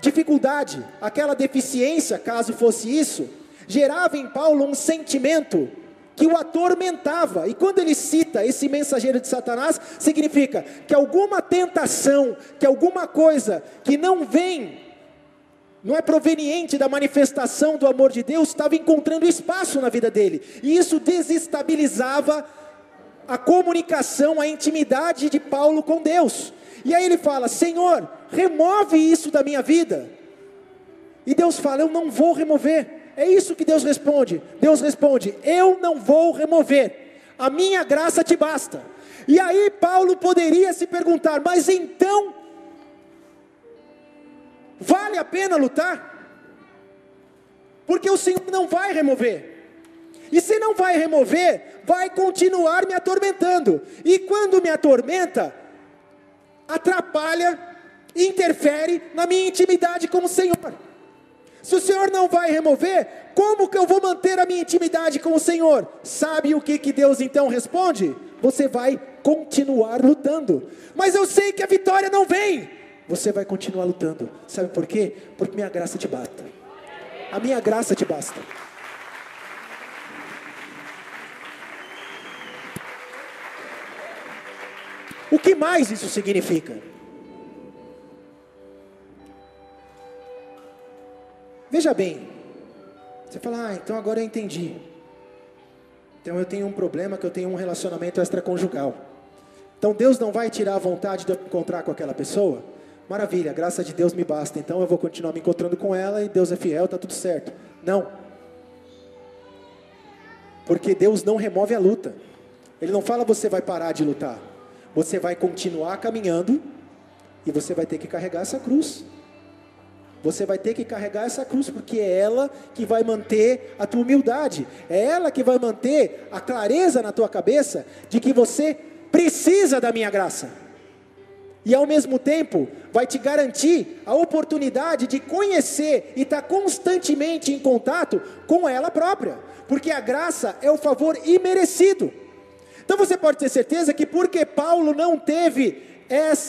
dificuldade, aquela deficiência, caso fosse isso, gerava em Paulo um sentimento que o atormentava. E quando ele cita esse mensageiro de Satanás, significa que alguma tentação, que alguma coisa que não é proveniente da manifestação do amor de Deus, estava encontrando espaço na vida dele, e isso desestabilizava a comunicação, a intimidade de Paulo com Deus. E aí ele fala: Senhor, remove isso da minha vida. E Deus fala: eu não vou remover. É isso que Deus responde. Deus responde: eu não vou remover, a minha graça te basta. E aí Paulo poderia se perguntar: mas então, vale a pena lutar? Porque o Senhor não vai remover. E se não vai remover, vai continuar me atormentando. E quando me atormenta, atrapalha, interfere na minha intimidade com o Senhor. Se o Senhor não vai remover, como que eu vou manter a minha intimidade com o Senhor? Sabe o que Deus então responde? Você vai continuar lutando. Mas eu sei que a vitória não vem. Você vai continuar lutando. Sabe por quê? Porque minha graça te basta. A minha graça te basta. O que mais isso significa? Veja bem, você fala: então agora eu entendi. Então eu tenho um problema, que eu tenho um relacionamento extraconjugal. Então Deus não vai tirar a vontade de eu me encontrar com aquela pessoa? Maravilha, a graça de Deus me basta, então eu vou continuar me encontrando com ela e Deus é fiel, está tudo certo. Não. Porque Deus não remove a luta. Ele não fala você vai parar de lutar. Você vai continuar caminhando e você vai ter que carregar essa cruz. Você vai ter que carregar essa cruz, porque é ela que vai manter a tua humildade. É ela que vai manter a clareza na tua cabeça de que você precisa da minha graça. E ao mesmo tempo, vai te garantir a oportunidade de conhecer e estar constantemente em contato com ela própria. Porque a graça é o favor imerecido. Então você pode ter certeza que porque Paulo não teve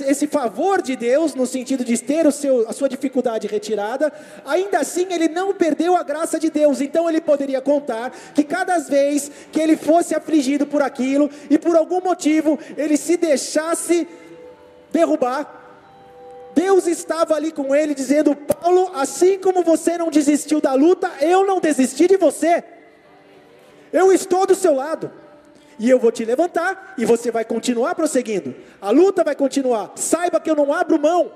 esse favor de Deus, no sentido de ter a sua dificuldade retirada, ainda assim ele não perdeu a graça de Deus. Então ele poderia contar que cada vez que ele fosse afligido por aquilo, e por algum motivo ele se deixasse derrubar, Deus estava ali com ele dizendo: Paulo, assim como você não desistiu da luta, eu não desisti de você, eu estou do seu lado. E eu vou te levantar, e você vai continuar prosseguindo. A luta vai continuar. Saiba que eu não abro mão.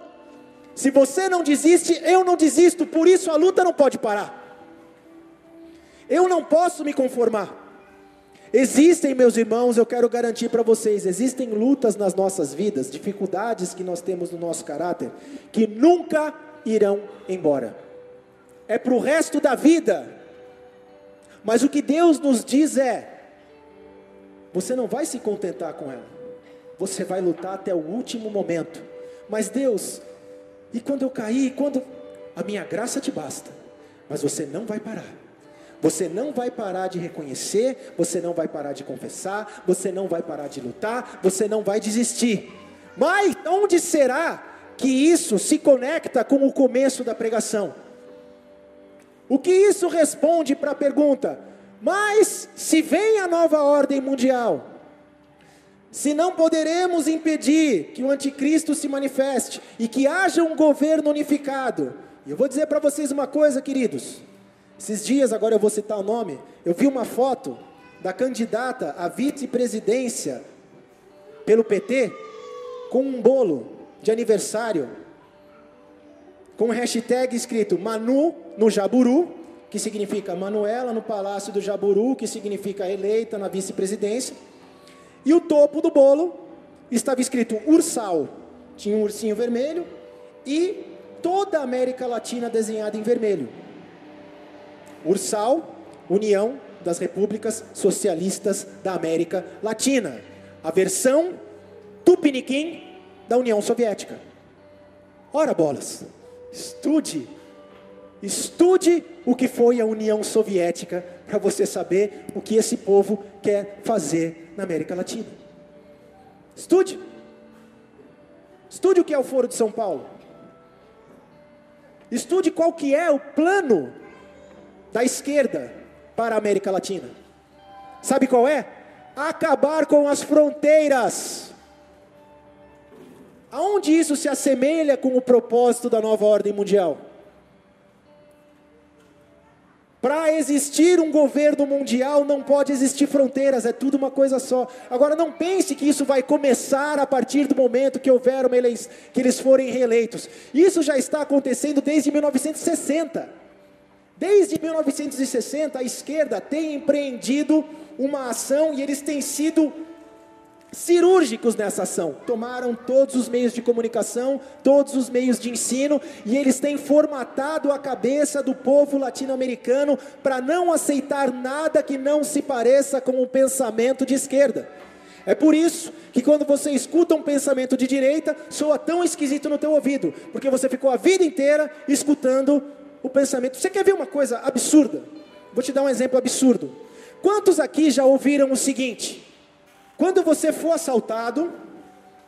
Se você não desiste, eu não desisto. Por isso a luta não pode parar. Eu não posso me conformar. Existem, meus irmãos, eu quero garantir para vocês, existem lutas nas nossas vidas, dificuldades que nós temos no nosso caráter, que nunca irão embora. É para o resto da vida. Mas o que Deus nos diz é: você não vai se contentar com ela. Você vai lutar até o último momento. Mas Deus, e quando eu cair, a minha graça te basta. Mas você não vai parar. Você não vai parar de reconhecer, você não vai parar de confessar, você não vai parar de lutar, você não vai desistir. Mas onde será que isso se conecta com o começo da pregação? O que isso responde para a pergunta: mas se vem a nova ordem mundial, se não poderemos impedir que o anticristo se manifeste e que haja um governo unificado. E eu vou dizer para vocês uma coisa, queridos. Esses dias, agora eu vou citar o nome, eu vi uma foto da candidata à vice-presidência pelo PT, com um bolo de aniversário, com um hashtag escrito Manu no Jaburu, que significa Manuela no Palácio do Jaburu, que significa eleita na vice-presidência. E o topo do bolo estava escrito Ursal, tinha um ursinho vermelho, e toda a América Latina desenhada em vermelho. Ursal, União das Repúblicas Socialistas da América Latina, a versão tupiniquim da União Soviética. Ora bolas, estude o que foi a União Soviética, para você saber o que esse povo quer fazer na América Latina. Estude o que é o Foro de São Paulo. Estude qual que é o plano da esquerda para a América Latina. Sabe qual é? Acabar com as fronteiras. Aonde isso se assemelha com o propósito da nova ordem mundial? Para existir um governo mundial não pode existir fronteiras, é tudo uma coisa só. Agora não pense que isso vai começar a partir do momento que houver uma eleição, que eles forem reeleitos. Isso já está acontecendo desde 1960. Desde 1960 a esquerda tem empreendido uma ação e eles têm sido cirúrgicos nessa ação. Tomaram todos os meios de comunicação, todos os meios de ensino, e eles têm formatado a cabeça do povo latino-americano para não aceitar nada que não se pareça com o pensamento de esquerda. É por isso que quando você escuta um pensamento de direita, soa tão esquisito no teu ouvido, porque você ficou a vida inteira escutando o pensamento. Você quer ver uma coisa absurda? Vou te dar um exemplo absurdo. Quantos aqui já ouviram o seguinte: quando você for assaltado,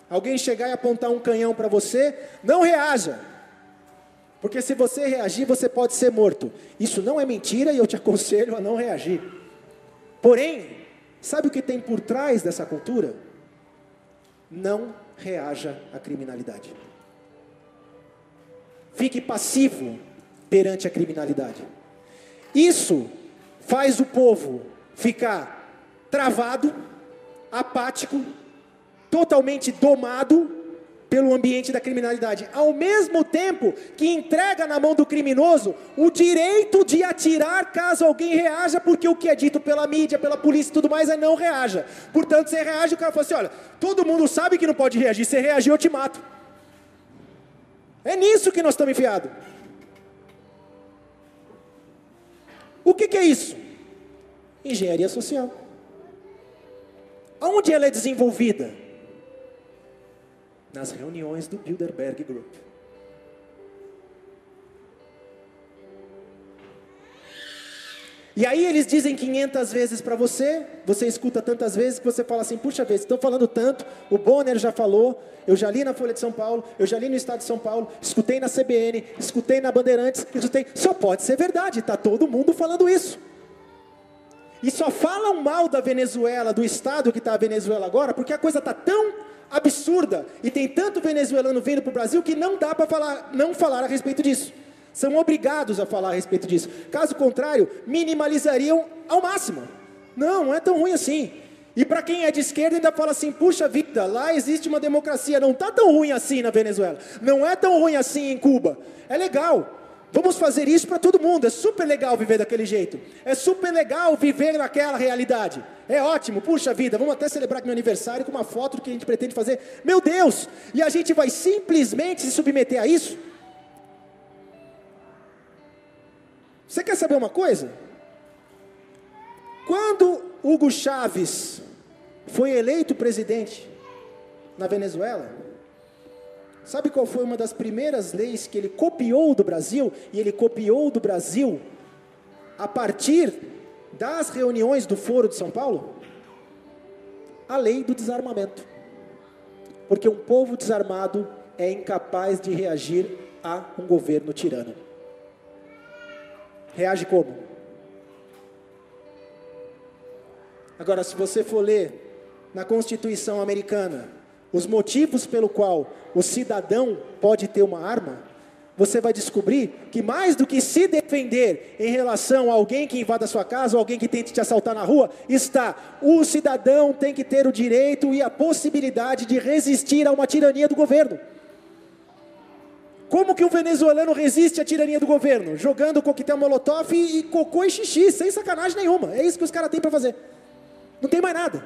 alguém chegar e apontar um canhão para você, não reaja, porque se você reagir, você pode ser morto. Isso não é mentira e eu te aconselho a não reagir. Porém, sabe o que tem por trás dessa cultura? Não reaja à criminalidade. Fique passivo perante a criminalidade. Isso faz o povo ficar travado, apático, totalmente domado pelo ambiente da criminalidade, ao mesmo tempo que entrega na mão do criminoso o direito de atirar caso alguém reaja, porque o que é dito pela mídia, pela polícia e tudo mais é não reaja. Portanto, você reage, o cara fala assim, olha, todo mundo sabe que não pode reagir, se reagir eu te mato. É nisso que nós estamos enfiados. O que é isso? Engenharia social. Aonde ela é desenvolvida? Nas reuniões do Bilderberg Group. E aí eles dizem 500 vezes para você, você escuta tantas vezes que você fala assim, puxa vida, estão falando tanto, o Bonner já falou, eu já li na Folha de São Paulo, eu já li no Estado de São Paulo, escutei na CBN, escutei na Bandeirantes, escutei, só pode ser verdade, está todo mundo falando isso. E só falam mal da Venezuela, do estado que está a Venezuela agora, porque a coisa está tão absurda, e tem tanto venezuelano vindo para o Brasil, que não dá para não falar a respeito disso. São obrigados a falar a respeito disso. Caso contrário, minimalizariam ao máximo. Não é tão ruim assim. E para quem é de esquerda ainda fala assim, puxa vida, lá existe uma democracia, não está tão ruim assim na Venezuela. Não é tão ruim assim em Cuba. É legal. Vamos fazer isso para todo mundo, é super legal viver daquele jeito. É super legal viver naquela realidade. É ótimo, puxa vida, vamos até celebrar meu aniversário com uma foto do que a gente pretende fazer. Meu Deus, e a gente vai simplesmente se submeter a isso? Você quer saber uma coisa? Quando Hugo Chávez foi eleito presidente na Venezuela, sabe qual foi uma das primeiras leis que ele copiou do Brasil? E ele copiou do Brasil a partir das reuniões do Foro de São Paulo? A lei do desarmamento. Porque um povo desarmado é incapaz de reagir a um governo tirano. Reage como? Agora, se você for ler na Constituição americana os motivos pelo qual o cidadão pode ter uma arma, você vai descobrir que mais do que se defender em relação a alguém que invada a sua casa ou alguém que tente te assaltar na rua, está, o cidadão tem que ter o direito e a possibilidade de resistir a uma tirania do governo. Como que um venezuelano resiste à tirania do governo? Jogando coquetel molotov e cocô e xixi, sem sacanagem nenhuma. É isso que os caras têm para fazer. Não tem mais nada.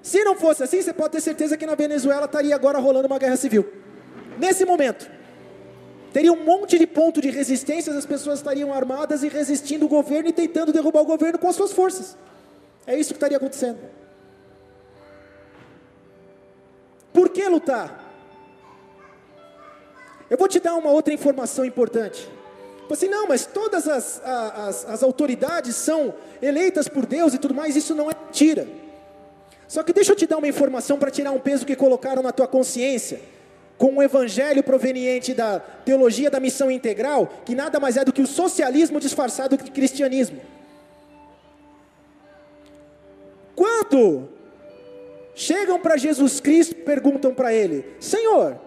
Se não fosse assim, você pode ter certeza que na Venezuela estaria agora rolando uma guerra civil. Nesse momento. Teria um monte de ponto de resistência, as pessoas estariam armadas e resistindo o governo e tentando derrubar o governo com as suas forças. É isso que estaria acontecendo. Por que lutar? Eu vou te dar uma outra informação importante. Assim, não, mas todas as autoridades são eleitas por Deus e tudo mais, isso não é mentira. Só que deixa eu te dar uma informação para tirar um peso que colocaram na tua consciência, com um evangelho proveniente da teologia da missão integral, que nada mais é do que o socialismo disfarçado de cristianismo. Quando chegam para Jesus Cristo e perguntam para Ele, Senhor,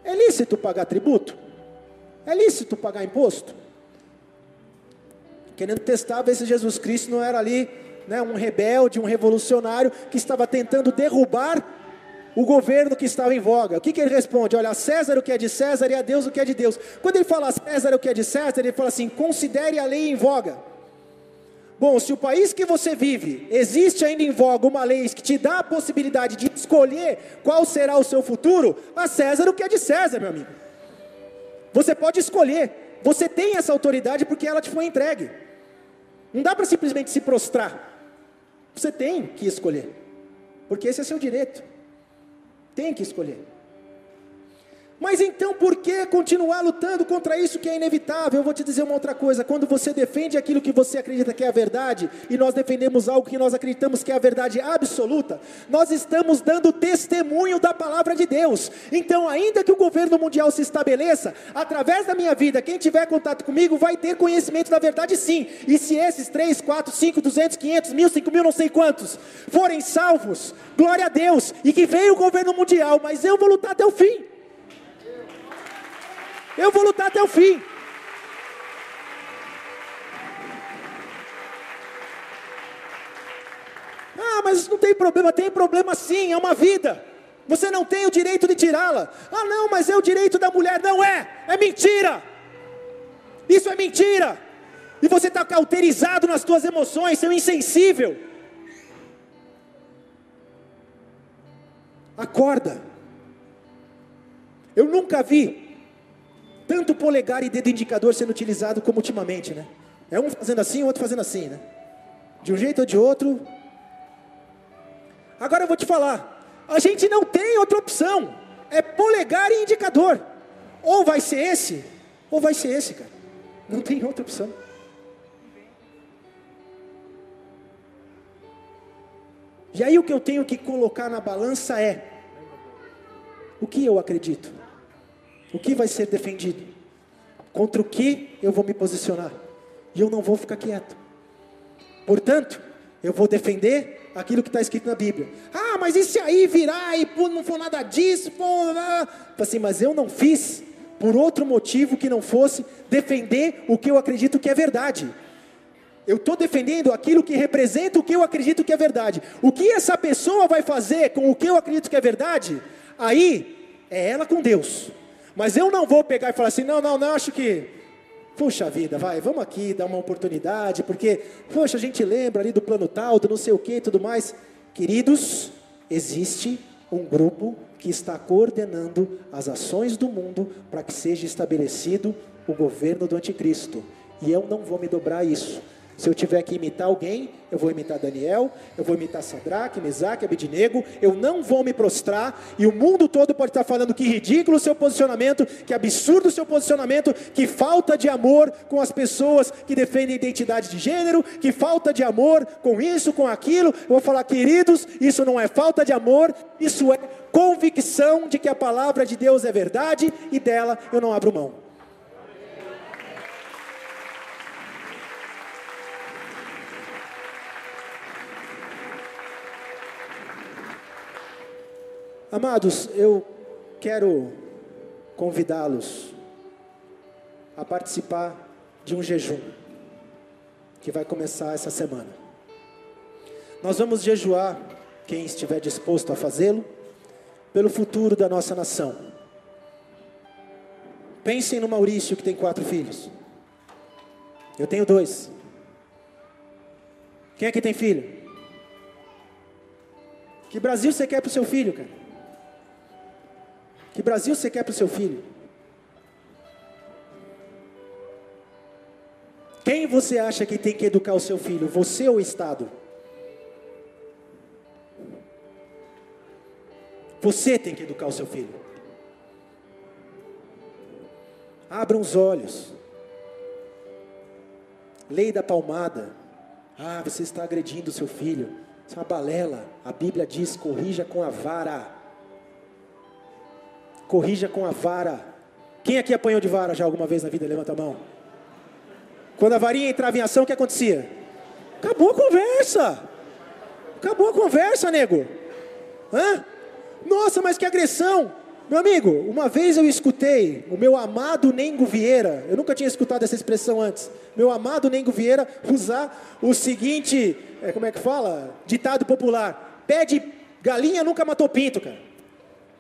é lícito pagar tributo? É lícito pagar imposto? Querendo testar, ver se Jesus Cristo não era ali, né, um rebelde, um revolucionário, que estava tentando derrubar o governo que estava em voga. O que ele responde? Olha, a César o que é de César e a Deus o que é de Deus. Quando ele fala a César o que é de César, ele fala assim, considere a lei em voga. Bom, se o país que você vive, existe ainda em voga uma lei que te dá a possibilidade de escolher qual será o seu futuro, a César o que é de César, meu amigo. Você pode escolher, você tem essa autoridade porque ela te foi entregue. Não dá para simplesmente se prostrar. Você tem que escolher, porque esse é seu direito. Tem que escolher. Mas então por que continuar lutando contra isso que é inevitável? Eu vou te dizer uma outra coisa, quando você defende aquilo que você acredita que é a verdade, e nós defendemos algo que nós acreditamos que é a verdade absoluta, nós estamos dando testemunho da palavra de Deus. Então ainda que o governo mundial se estabeleça, através da minha vida, quem tiver contato comigo vai ter conhecimento da verdade sim, e se esses 3, 4, 5, 200, 500, 1000, 5000, não sei quantos, forem salvos, glória a Deus, e que venha o governo mundial, mas eu vou lutar até o fim. Eu vou lutar até o fim. Ah, mas não tem problema sim, é uma vida. Você não tem o direito de tirá-la. Ah não, mas é o direito da mulher. Não é mentira. Isso é mentira. E você está cauterizado nas suas emoções, você é insensível. Acorda. Eu nunca vi tanto polegar e dedo indicador sendo utilizado como ultimamente, né? É um fazendo assim, o outro fazendo assim, né? De um jeito ou de outro. Agora eu vou te falar, a gente não tem outra opção, é polegar e indicador. Ou vai ser esse, ou vai ser esse, cara. Não tem outra opção. E aí o que eu tenho que colocar na balança é, o que eu acredito? O que vai ser defendido? Contra o que eu vou me posicionar? E eu não vou ficar quieto. Portanto, eu vou defender aquilo que está escrito na Bíblia. Ah, mas e se aí virar e não for nada disso? Assim, mas eu não fiz por outro motivo que não fosse defender o que eu acredito que é verdade. Eu estou defendendo aquilo que representa o que eu acredito que é verdade. O que essa pessoa vai fazer com o que eu acredito que é verdade, aí é ela com Deus. Mas eu não vou pegar e falar assim, não, acho que, puxa vida, vamos aqui dar uma oportunidade, porque, poxa, a gente lembra ali do plano tal, do não sei o que e tudo mais. Queridos, existe um grupo que está coordenando as ações do mundo para que seja estabelecido o governo do anticristo. E eu não vou me dobrar a isso. Se eu tiver que imitar alguém, eu vou imitar Daniel, eu vou imitar Sadraque, Mesaque, Abednego, eu não vou me prostrar, e o mundo todo pode estar falando que ridículo o seu posicionamento, que absurdo o seu posicionamento, que falta de amor com as pessoas que defendem identidade de gênero, que falta de amor com isso, com aquilo. Eu vou falar, queridos, isso não é falta de amor, isso é convicção de que a palavra de Deus é verdade, e dela eu não abro mão. Amados, eu quero convidá-los a participar de um jejum que vai começar essa semana. Nós vamos jejuar, quem estiver disposto a fazê-lo, pelo futuro da nossa nação. Pensem no Maurício, que tem 4 filhos. Eu tenho 2. Quem aqui tem filho? Que Brasil você quer para o seu filho, cara? Que Brasil você quer para o seu filho? Quem você acha que tem que educar o seu filho? Você ou o Estado? Você tem que educar o seu filho. Abram os olhos. Lei da palmada. Ah, você está agredindo o seu filho. Isso é uma balela. A Bíblia diz, corrija com a vara. Corrija com a vara. Quem aqui apanhou de vara já alguma vez na vida? Levanta a mão. Quando a varinha entrava em ação, o que acontecia? Acabou a conversa. Acabou a conversa, nego. Hã? Nossa, mas que agressão. Meu amigo, uma vez eu escutei o meu amado Nengo Vieira, eu nunca tinha escutado essa expressão antes, meu amado Nengo Vieira usar o seguinte, como é que fala? Ditado popular: pé de galinha nunca matou pinto, cara.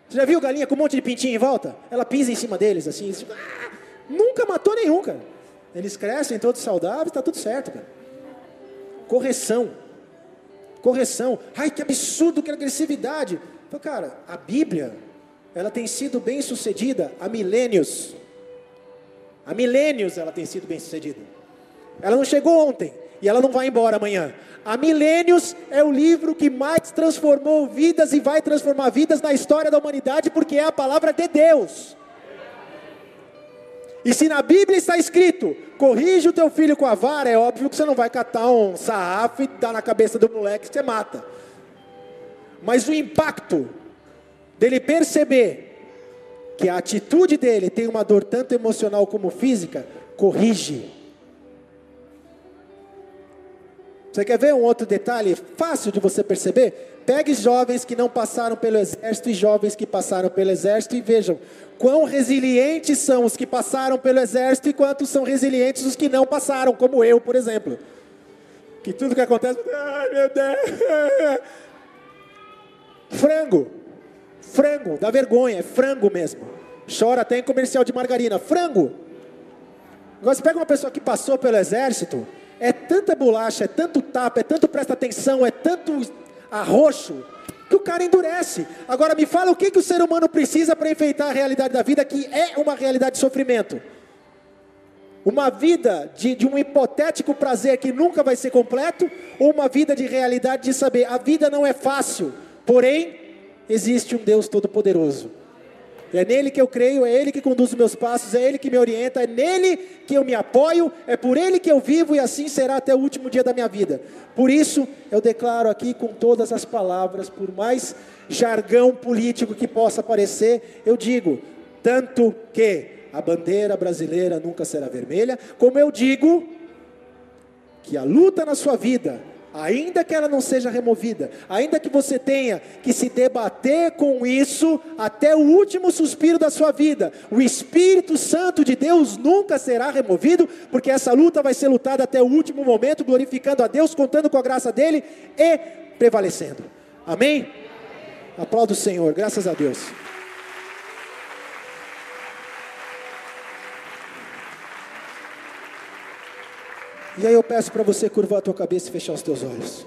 Você já viu galinha com um monte de pintinho em volta? Ela pisa em cima deles, assim, nunca matou nenhum, cara. Eles crescem todos saudáveis, está tudo certo, cara. Correção. Ai, que absurdo, que agressividade. Então, cara, a Bíblia, ela tem sido bem sucedida há milênios. Há milênios ela tem sido bem sucedida. Ela não chegou ontem e ela não vai embora amanhã. Há milênios é o livro que mais transformou vidas e vai transformar vidas na história da humanidade, porque é a palavra de Deus. E se na Bíblia está escrito, corrige o teu filho com a vara, é óbvio que você não vai catar um sarrafo e dar na cabeça do moleque que você mata. Mas o impacto dele perceber que a atitude dele tem uma dor tanto emocional como física, corrige. Você quer ver um outro detalhe fácil de você perceber? Pegue jovens que não passaram pelo exército e jovens que passaram pelo exército e vejam quão resilientes são os que passaram pelo exército e quanto são resilientes os que não passaram, como eu, por exemplo. Que tudo que acontece, ai meu Deus. Frango, dá vergonha, é frango mesmo. Chora até em comercial de margarina, frango. Agora você pega uma pessoa que passou pelo exército, é tanta bolacha, é tanto tapa, é tanto presta atenção, é tanto arroxo, que o cara endurece. Agora me fala o que o ser humano precisa para enfrentar a realidade da vida, que é uma realidade de sofrimento. Uma vida de um hipotético prazer que nunca vai ser completo, ou uma vida de realidade de saber, a vida não é fácil, porém, existe um Deus Todo-Poderoso. É nele que eu creio, é ele que conduz os meus passos, é ele que me orienta, é nele que eu me apoio, é por ele que eu vivo e assim será até o último dia da minha vida. Por isso, eu declaro aqui com todas as palavras, por mais jargão político que possa parecer, eu digo, tanto que a bandeira brasileira nunca será vermelha, como eu digo que a luta na sua vida, ainda que ela não seja removida, ainda que você tenha que se debater com isso até o último suspiro da sua vida, o Espírito Santo de Deus nunca será removido, porque essa luta vai ser lutada até o último momento, glorificando a Deus, contando com a graça dele e prevalecendo. Amém? Aplauda o Senhor, graças a Deus. E aí eu peço para você curvar a tua cabeça e fechar os teus olhos.